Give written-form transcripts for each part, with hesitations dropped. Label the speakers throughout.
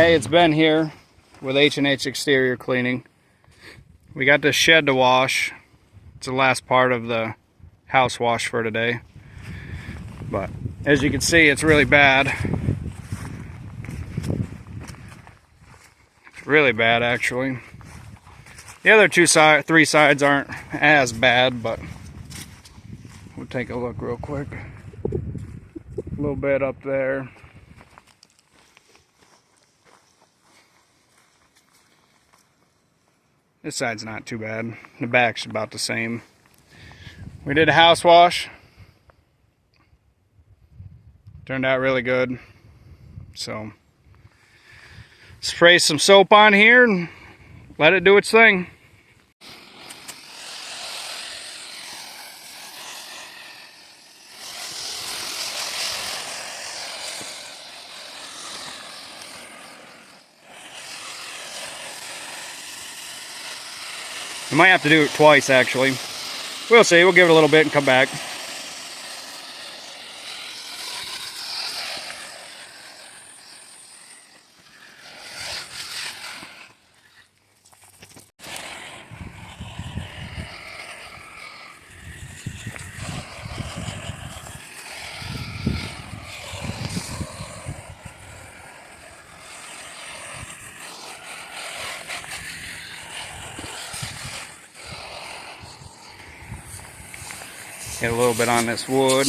Speaker 1: day it's been here with H&H Exterior Cleaning. We got this shed to wash. It's the last part of the house wash for today. But as you can see, it's really bad. It's really bad, actually. The other three sides aren't as bad, but we'll take a look real quick. A little bit up there. This side's not too bad. The back's about the same. We did a house wash. Turned out really good. So, spray some soap on here and let it do its thing. We might have to do it twice, actually. We'll see. We'll give it a little bit and come back. Get a little bit on this wood.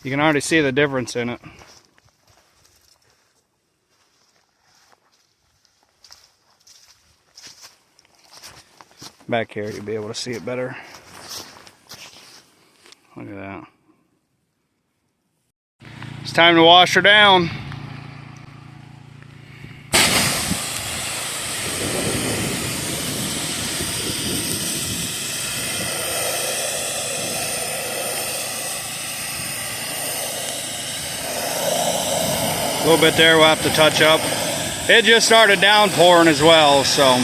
Speaker 1: You can already see the difference in it. Back here, you'll be able to see it better. Look at that. It's time to wash her down. A little bit there we'll have to touch up. It just started downpouring as well, so.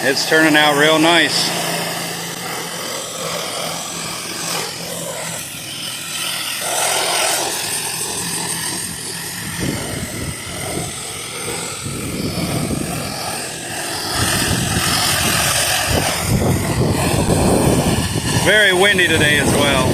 Speaker 1: It's turning out real nice. Very windy today as well.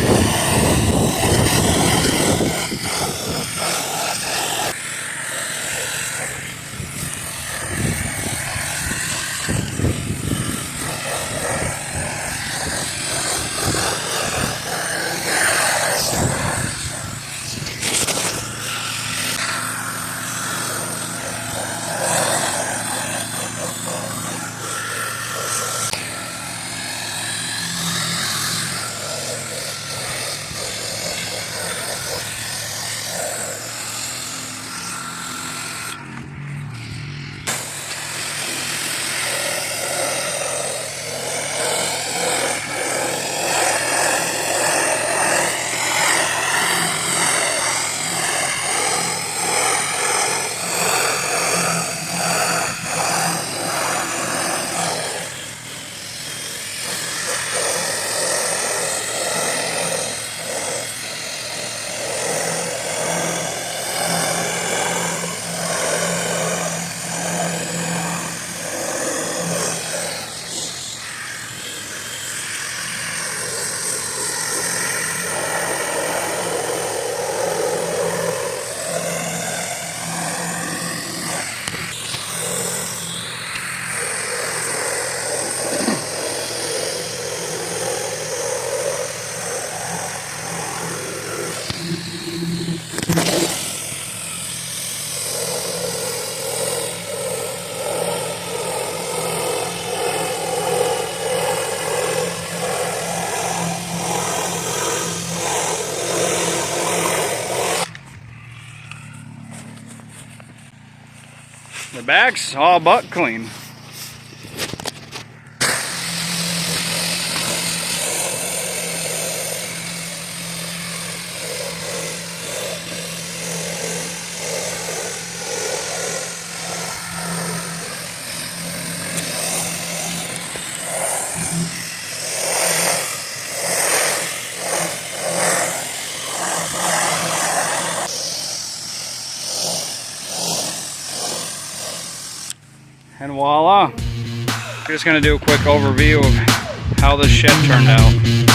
Speaker 1: The back's all but clean. And voila. We're just gonna do a quick overview of how this shed turned out.